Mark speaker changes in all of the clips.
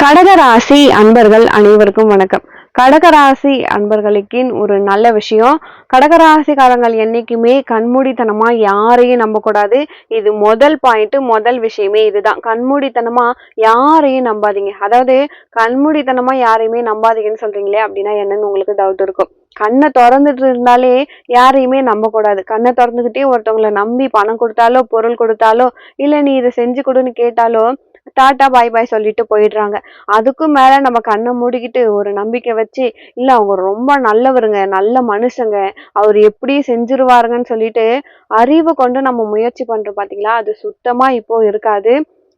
Speaker 1: கடகராசி அன்பர்கள் அனைவருக்கும் வணக்கம். கடகராசி அன்பர்களுக்கு ஒரு நல்ல விஷயம். கடகராசிக்காரங்கள் என்னைக்குமே கண்மூடித்தனமா யாரையும் நம்பக்கூடாது. இது முதல் பாயிண்ட், முதல் விஷயமே இதுதான். கண்மூடித்தனமா யாரையும் நம்பாதீங்க. அதாவது கண்மூடித்தனமா யாரையுமே நம்பாதீங்கன்னு சொல்றீங்களே அப்படின்னா என்னன்னு உங்களுக்கு டவுட் இருக்கும். கண்ணை திறந்துட்டு இருந்தாலே யாரையுமே நம்பக்கூடாது. கண்ணை திறந்துகிட்டே ஒருத்தவங்களை நம்பி பணம் கொடுத்தாலோ பொருள் கொடுத்தாலோ இல்ல நீ இதை செஞ்சு கொடுன்னு கேட்டாலோ டாட்டா பாய் பாய் சொல்லிட்டு போயிடுறாங்க. அதுக்கும் மேல நம்ம கண்ணை மூடிக்கிட்டு ஒரு நம்பிக்கை வச்சு இல்ல அவங்க ரொம்ப நல்லவருங்க, நல்ல மனுஷங்க, அவர் எப்படி செஞ்சிருவாருங்கன்னு சொல்லிட்டு அறிவை கொண்டு நம்ம முயற்சி பண்றோம் பாத்தீங்களா, அது சுத்தமா இப்போ இருக்காது.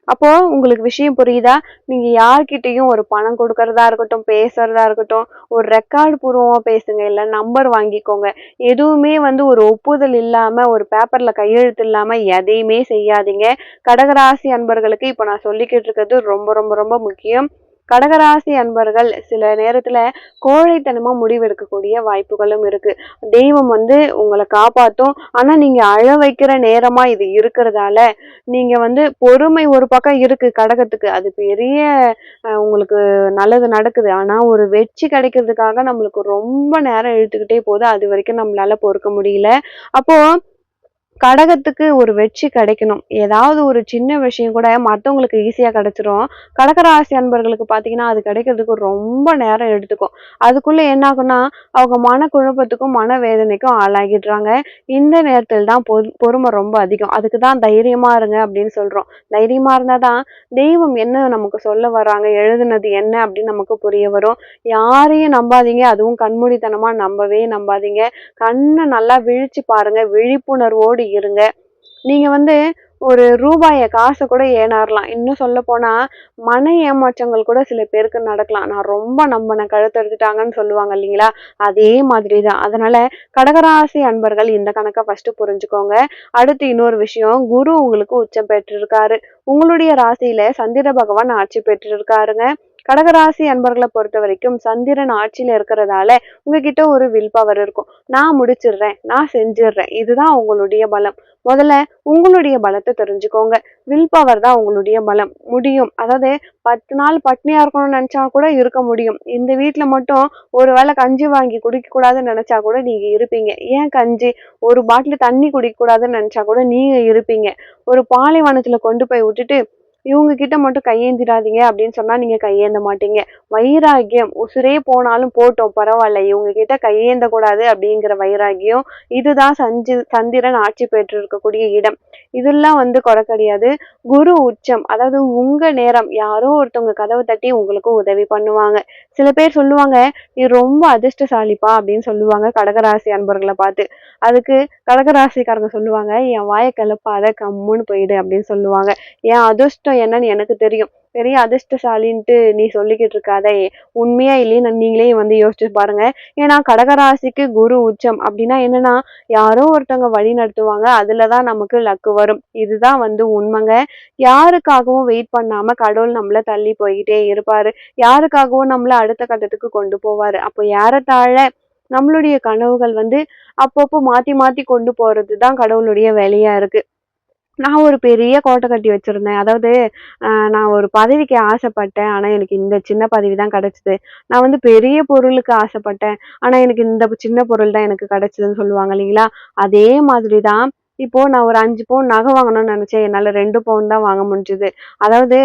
Speaker 1: அப்போ உங்களுக்கு விஷயம் புரியுதா? நீங்க யார்கிட்டயும் ஒரு பணம் கொடுக்கறதா இருக்கட்டும், பேசுறதா இருக்கட்டும், ஒரு ரெக்கார்டு பூர்வமா பேசுங்க, இல்ல நம்பர் வாங்கிக்கோங்க. எதுவுமே ஒரு ஒப்புதல் இல்லாம, ஒரு பேப்பர்ல கையெழுத்து இல்லாம எதையுமே செய்யாதீங்க. கடகராசி அன்பர்களுக்கு இப்ப நான் சொல்லிக்கிட்டு இருக்கிறது ரொம்ப ரொம்ப ரொம்ப முக்கியம். கடகராசி அன்பர்கள் சில நேரத்துல கோழைத்தனமா முடிவெடுக்கக்கூடிய வாய்ப்புகளும் இருக்கு. தெய்வம் உங்களை காப்பாத்தும். ஆனா நீங்க அழ வைக்கிற நேரமா இது இருக்கிறதால நீங்க பொறுமை ஒரு பக்கம் இருக்கு கடகத்துக்கு, அது பெரிய உங்களுக்கு நல்லது நடக்குது. ஆனா ஒரு வெற்றி கிடைக்கிறதுக்காக நம்மளுக்கு ரொம்ப நேரம் இழுத்துக்கிட்டே போகுது. அது வரைக்கும் நம்மளால பொறுக்க முடியல. அப்போ கடகத்துக்கு ஒரு வெற்றி கிடைக்கணும். ஏதாவது ஒரு சின்ன விஷயம் கூட மத்தவங்களுக்கு ஈஸியா கிடைச்சிரும். கடகராசி அன்பர்களுக்கு பார்த்தீங்கன்னா, அது கிடைக்கிறதுக்கு ரொம்ப நேரம் எடுத்துக்கும். அதுக்குள்ள என்ன ஆகும்னா, அவங்க மனக்குழப்பத்துக்கும், மனவேதனைக்கும் ஆளாகிடுறாங்க. இந்த நேரத்தில் தான் பொறுமை ரொம்ப அதிகம். அதுக்கு தான் தைரியமா இருங்க அப்படின்னு சொல்றோம். தைரியமா இருந்தா தான் தெய்வம் என்ன நமக்கு சொல்ல வர்றாங்க, எழுதுனது என்ன அப்படின்னு நமக்கு புரிய வரும். யாரையும் நம்பாதீங்க. அதுவும் கண்மூடித்தனமா நம்பவே நம்பாதீங்க. கண்ணை நல்லா விழிச்சு பாருங்க. விழிப்புணர்வோடு இருங்க. நீங்க ஒரு ரூபாய காசை கூட ஏனாறலாம். இன்னும் சொல்ல போனா மன ஏமாற்றங்கள் கூட சில பேருக்கு நடக்கலாம். நான் ரொம்ப நம்பினேன், கழுத்தெடுத்துட்டாங்கன்னு சொல்லுவாங்க இல்லைங்களா, அதே மாதிரிதான். அதனால கடகராசி அன்பர்கள் இந்த கணக்கை ஃபர்ஸ்ட் புரிஞ்சுக்கோங்க. அடுத்து இன்னொரு விஷயம், குரு உங்களுக்கு உச்சம் பெற்றிருக்காரு. உங்களுடைய ராசியில சந்திர பகவான் ஆட்சி பெற்றிருக்காருங்க. கடகராசி அன்பர்களை பொறுத்த வரைக்கும் சந்திரன் ஆட்சியில இருக்கிறதால உங்ககிட்ட ஒரு வில் பவர் இருக்கும். நான் முடிச்சிடுறேன், நான் செஞ்சிடுறேன், இதுதான் உங்களுடைய பலம். முதல்ல உங்களுடைய பலத்தை தெரிஞ்சுக்கோங்க. வில் பவர் தான் உங்களுடைய பலம். முடியும். அதாவது 10 நாள் பட்னியா இருக்கணும்னு நினைச்சா கூட இருக்க முடியும். இந்த வீட்டுல மட்டும் ஒரு வேளை கஞ்சி வாங்கி குடிக்க கூடாதுன்னு நினைச்சா கூட நீங்க இருப்பீங்க. ஏன் கஞ்சி, ஒரு பாட்டில் தண்ணி குடிக்க கூடாதுன்னு நினைச்சா கூட நீங்க இருப்பீங்க. ஒரு பாலைவனத்துல கொண்டு போய் விட்டுட்டு இவங்க கிட்ட மட்டும் கையேந்திராதீங்க அப்படின்னு சொன்னா நீங்க கையேந்த மாட்டீங்க. வைராகியம், உசுரே போனாலும் போட்டோம் பரவாயில்ல, இவங்க கிட்ட கையேந்த கூடாது அப்படிங்கிற வைராகியம், இதுதான் சந்திரன் ஆட்சி பெற்று இருக்கக்கூடிய இடம். இதெல்லாம் கொடை கிடையாது. குரு உச்சம், அதாவது உங்க நேரம் யாரோ ஒருத்தவங்க கதவை தட்டி உங்களுக்கு உதவி பண்ணுவாங்க. சில பேர் சொல்லுவாங்க நீ ரொம்ப அதிர்ஷ்டசாலிப்பா அப்படின்னு சொல்லுவாங்க கடகராசி அன்பர்களை பார்த்து. அதுக்கு கடகராசிக்காரங்க சொல்லுவாங்க என் வாயை கிளப்பாத, கம்முன்னு போயிடு அப்படின்னு சொல்லுவாங்க. என் அதிர்ஷ்டம் என்னன்னு எனக்கு தெரியும், பெரிய அதிர்ஷ்டசாலின்ட்டு நீ சொல்லிக்கிட்டு இருக்காதே, உண்மையா இல்லையே நீங்களே யோசிச்சு பாருங்க. ஏன்னா கடகராசிக்கு குரு உச்சம் அப்படின்னா என்னன்னா, யாரோ ஒருத்தவங்க வழி நடத்துவாங்க, அதுலதான் நமக்கு லக்கு வரும். இதுதான் உண்மைங்க. யாருக்காகவும் வெயிட் பண்ணாம கடவுள் நம்மள தள்ளி போய்கிட்டே இருப்பாரு. யாருக்காகவும் நம்மள அடுத்த கட்டத்துக்கு கொண்டு போவாரு. அப்போ ஏறத்தாழ நம்மளுடைய கனவுகள் அப்பப்போ மாத்தி மாத்தி கொண்டு போறதுதான் கடவுளுடைய வேலையா இருக்கு. நான் ஒரு பெரிய கோட்டை கட்டி வச்சிருந்தேன். அதாவது நான் ஒரு பதவிக்கு ஆசைப்பட்டேன். ஆனா எனக்கு இந்த சின்ன பதவி தான் கிடைச்சது. நான் பெரிய பொருளுக்கு ஆசைப்பட்டேன். ஆனா எனக்கு இந்த சின்ன பொருள் தான் எனக்கு கிடைச்சதுன்னு சொல்லுவாங்க இல்லைங்களா, அதே மாதிரிதான். இப்போ நான் ஒரு 5 பவுன் நகை வாங்கணும்னு நினைச்சேன். என்னால 2 பவுன் தான் வாங்க முடிஞ்சது. அதாவது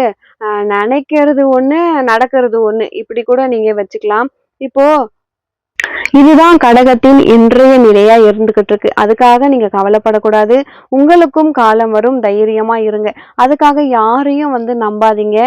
Speaker 1: நினைக்கிறது ஒண்ணு, நடக்கிறது ஒண்ணு, இப்படி கூட நீங்க வச்சுக்கலாம். இப்போ இதுதான் கடகத்தின் இன்றைய நிலையா இருந்துகிட்டு இருக்கு. அதுக்காக நீங்க கவலைப்படக்கூடாது. உங்களுக்கும் காலம் வரும், தைரியமா இருங்க. அதுக்காக யாரையும் நம்பாதீங்க.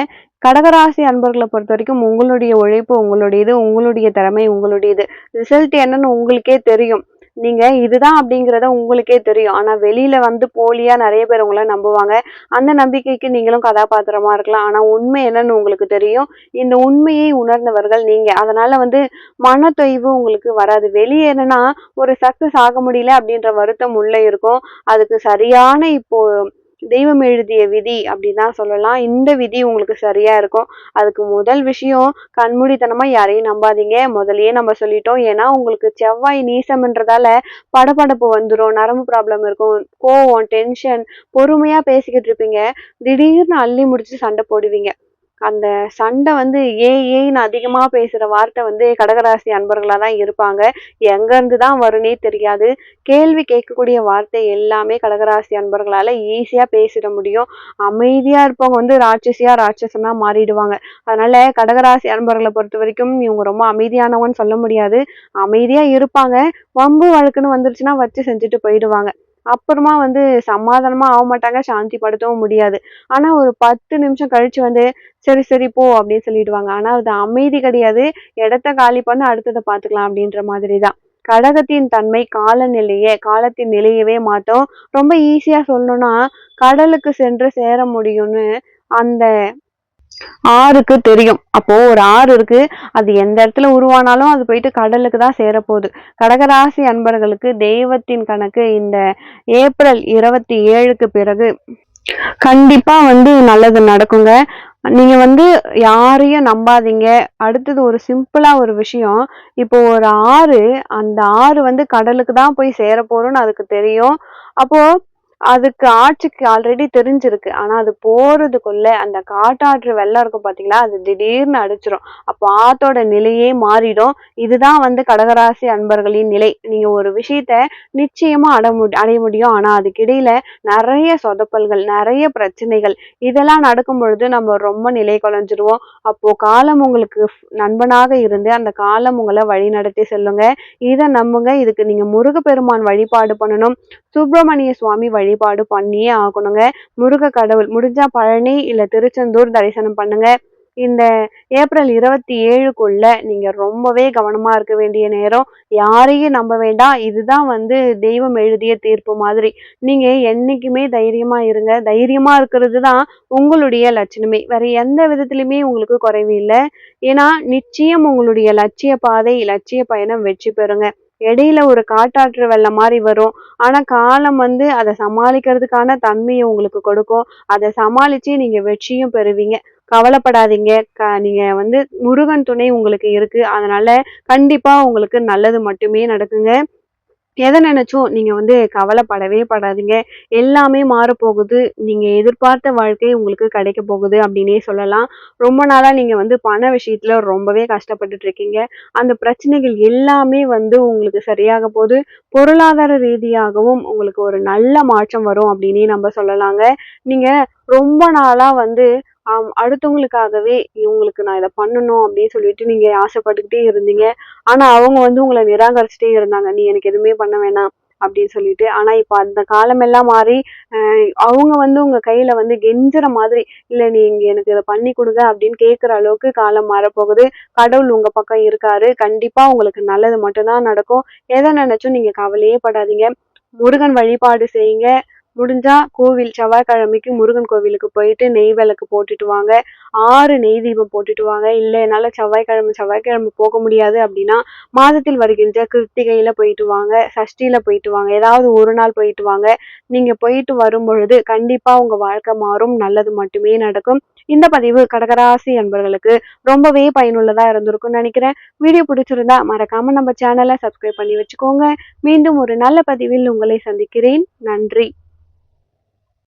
Speaker 1: கடகராசி அன்பர்களை பொறுத்த வரைக்கும் உங்களுடைய உழைப்பு உங்களுடையது, உங்களுடைய திறமை உங்களுடையது. ரிசல்ட் என்னன்னு உங்களுக்கே தெரியும். நீங்க இதுதான் அப்படிங்கிறத உங்களுக்கே தெரியும். ஆனா வெளியில போலியா நிறைய பேர் உங்களை நம்புவாங்க. அந்த நம்பிக்கைக்கு நீங்களும் கதாபாத்திரமா இருக்கலாம். ஆனா உண்மை என்னன்னு உங்களுக்கு தெரியும். இந்த உண்மையை உணர்ந்தவர்கள் நீங்க. அதனால மனத்தொய்வு உங்களுக்கு வராது. வெளியே என்னன்னா ஒரு சக்சஸ் ஆக முடியல அப்படின்ற வருத்தம் உள்ள இருக்கும். அதுக்கு சரியான இப்போ தெய்வம் எழுதிய விதி அப்படின்தான் சொல்லலாம். இந்த விதி உங்களுக்கு சரியா இருக்கும். அதுக்கு முதல் விஷயம், கண்மூடித்தனமா யாரையும் நம்பாதீங்க. முதல்லயே நம்ம சொல்லிட்டோம். ஏன்னா உங்களுக்கு செவ்வாய் நீசம்ன்றதால படபடப்பு வந்துடும், நரம்பு ப்ராப்ளம் இருக்கும், கோவம், டென்ஷன், பொறுமையா பேசிக்கிட்டு இருப்பீங்க, திடீர்னு அள்ளி முடிச்சு சண்டை போடுவீங்க. அந்த சண்டை வந்து ஏன்னு அதிகமா பேசுற வார்த்தை வந்து கடகராசி அன்பர்களா தான் இருப்பாங்க. எங்க இருந்து தான் வரும்னே தெரியாது. கேள்வி கேட்கக்கூடிய வார்த்தை எல்லாமே கடகராசி அன்பர்களால ஈஸியா பேசிட முடியும். அமைதியா இருப்பவங்க வந்து ராட்சசியா ராட்சசனா மாறிடுவாங்க. அதனால கடகராசி அன்பர்களை பொறுத்த வரைக்கும் இவங்க ரொம்ப அமைதியானவங்கன்னு சொல்ல முடியாது. அமைதியா இருப்பாங்க. வம்பு வழக்குன்னு வந்துருச்சுன்னா வச்சு செஞ்சுட்டு போயிடுவாங்க. அப்புறமா வந்து சமாதானமா ஆக மாட்டாங்க, சாந்தி படுத்தவும் முடியாது. ஆனா ஒரு 10 நிமிஷம் கழிச்சு வந்து சரி சரி போ அப்படின்னு சொல்லிடுவாங்க. ஆனா அது அமைதி கிடையாது. இடத்த காலி பண்ண அடுத்ததை பாத்துக்கலாம் அப்படின்ற மாதிரிதான். கடகத்தின் தன்மை காலத்தின் நிலையவே மாட்டோம். ரொம்ப ஈஸியா சொல்லணும்னா கடலுக்கு சென்று சேர முடியும்னு அந்த ஆறுக்கு தெரியும். அப்போ ஒரு ஆறு இருக்கு, அது எந்த இடத்துல உருவானாலும் அது போயிட்டு கடலுக்கு தான் சேரப்போகுது. கடகராசி அன்பர்களுக்கு தெய்வத்தின் கணக்கு இந்த ஏப்ரல் 27க்கு பிறகு கண்டிப்பா வந்து நல்லது நடக்குங்க. நீங்க வந்து யாரையும் நம்பாதீங்க. அடுத்தது ஒரு சிம்பிளா ஒரு விஷயம். இப்போ ஒரு ஆறு, அந்த ஆறு வந்து கடலுக்கு தான் போய் சேரப்போறோம்னு அதுக்கு தெரியும். அப்போ அதுக்கு ஆட்சிக்கு ஆல்ரெடி தெரிஞ்சிருக்கு. ஆனா அது போறதுக்குள்ள அந்த காட்டாற்று வெள்ளம் இருக்கும் பாத்தீங்களா, அது திடீர்னு அடிச்சிரும். அப்போ ஆத்தோட நிலையே மாறிடும். இதுதான் வந்து கடகராசி அன்பர்களின் நிலை. நீங்க ஒரு விஷயத்த நிச்சயமா அடைய முடியும். ஆனா அதுக்கிடையில நிறைய சொதப்பல்கள், நிறைய பிரச்சனைகள் இதெல்லாம் நடக்கும் பொழுது நம்ம ரொம்ப நிலை குலைஞ்சிருவோம். அப்போ காலம் உங்களுக்கு நண்பனாக இருந்து அந்த காலம் உங்களை வழி நடத்தி செல்லுங்க. இதை நம்புங்க. இதுக்கு நீங்க முருகப்பெருமான் வழிபாடு பண்ணணும். சுப்பிரமணிய சுவாமி வழிபாடு பண்ணியே ஆகணுங்க. முருக கடவுள் முடிஞ்சா பழனி இல்ல திருச்செந்தூர் தரிசனம் பண்ணுங்க. இந்த ஏப்ரல் 27க்குள்ள நீங்க ரொம்பவே கவனமா இருக்க வேண்டிய நேரம். யாரையும் நம்ப வேண்டாம். இதுதான் வந்து தெய்வம் எழுதிய தீர்ப்பு மாதிரி. நீங்க என்னைக்குமே தைரியமா இருங்க. தைரியமா இருக்கிறது தான் உங்களுடைய லட்சணமே. வேற எந்த விதத்திலுமே உங்களுக்கு குறைவு இல்லை. ஏன்னா நிச்சயம் உங்களுடைய லட்சிய பாதை, லட்சிய பயணம் வெற்றி பெறுங்க. இடையில ஒரு காட்டாற்று வெள்ளம் மாதிரி வரும். ஆனா காலம் வந்து அதை சமாளிக்கிறதுக்கான தன்மையை உங்களுக்கு கொடுக்கும். அதை சமாளிச்சு நீங்க வெற்றியும் பெறுவீங்க. கவலைப்படாதீங்க. நீங்க வந்து முருகன் துணை உங்களுக்கு இருக்கு. அதனால கண்டிப்பா உங்களுக்கு நல்லது மட்டுமே நடக்குங்க. எதை நினைச்சும் நீங்க வந்து கவலைப்படவே படாதீங்க. எல்லாமே மாறப்போகுது. நீங்க எதிர்பார்த்த வாழ்க்கை உங்களுக்கு கிடைக்க போகுது அப்படின்னே சொல்லலாம். ரொம்ப நாளா நீங்க வந்து பண விஷயத்துல ரொம்பவே கஷ்டப்பட்டுட்டு இருக்கீங்க. அந்த பிரச்சனைகள் எல்லாமே வந்து உங்களுக்கு சரியாக போகுது. பொருளாதார ரீதியாகவும் உங்களுக்கு ஒரு நல்ல மாற்றம் வரும் அப்படின்னே நம்ம சொல்லலாங்க. நீங்க ரொம்ப நாளா வந்து அடுத்தவங்களுக்காகவே இவங்களுக்கு நான் இதை பண்ணணும் அப்படின்னு சொல்லிட்டு நீங்க ஆசைப்பட்டுக்கிட்டே இருந்தீங்க. ஆனா அவங்க வந்து உங்களை நிராகரிச்சுட்டே இருந்தாங்க. நீ எனக்கு எதுவுமே பண்ண வேணாம் அப்படின்னு சொல்லிட்டு. ஆனா இப்ப அந்த காலம் எல்லாம் மாறி அவங்க வந்து உங்க கையில வந்து கெஞ்சுற மாதிரி, இல்ல நீங்க எனக்கு இதை பண்ணி கொடுங்க அப்படின்னு கேட்கிற அளவுக்கு காலம் மாறப்போகுது. கடவுள் உங்க பக்கம் இருக்காரு. கண்டிப்பா உங்களுக்கு நல்லது மட்டும்தான் நடக்கும். எதை நினைச்சும் நீங்க கவலையே படாதீங்க. முருகன் வழிபாடு செய்யுங்க. முடிஞ்சா கோவில் செவ்வாய்க்கிழமைக்கு முருகன் கோவிலுக்கு போயிட்டு நெய் விளக்கு போட்டுட்டு வாங்க. 6 நெய் தீபம் போட்டுட்டு வாங்க. இல்ல என்னால செவ்வாய்க்கிழமை போக முடியாது அப்படின்னா மாதத்தில் வருகின்ற கிருத்திகையில போயிட்டு வாங்க, சஷ்டியில போயிட்டு வாங்க. ஏதாவது ஒரு நாள் போயிட்டு வாங்க. நீங்க போயிட்டு வரும் பொழுது கண்டிப்பா உங்க வாழ்க்கை மாறும். நல்லது மட்டுமே நடக்கும். இந்த பதிவு கடகராசி அன்பர்களுக்கு ரொம்பவே பயனுள்ளதா இருந்திருக்கும்னு நினைக்கிறேன். வீடியோ பிடிச்சிருந்தா மறக்காம நம்ம சேனலை சப்ஸ்கிரைப் பண்ணி வச்சுக்கோங்க. மீண்டும் ஒரு நல்ல பதிவில் உங்களை சந்திக்கிறேன். நன்றி.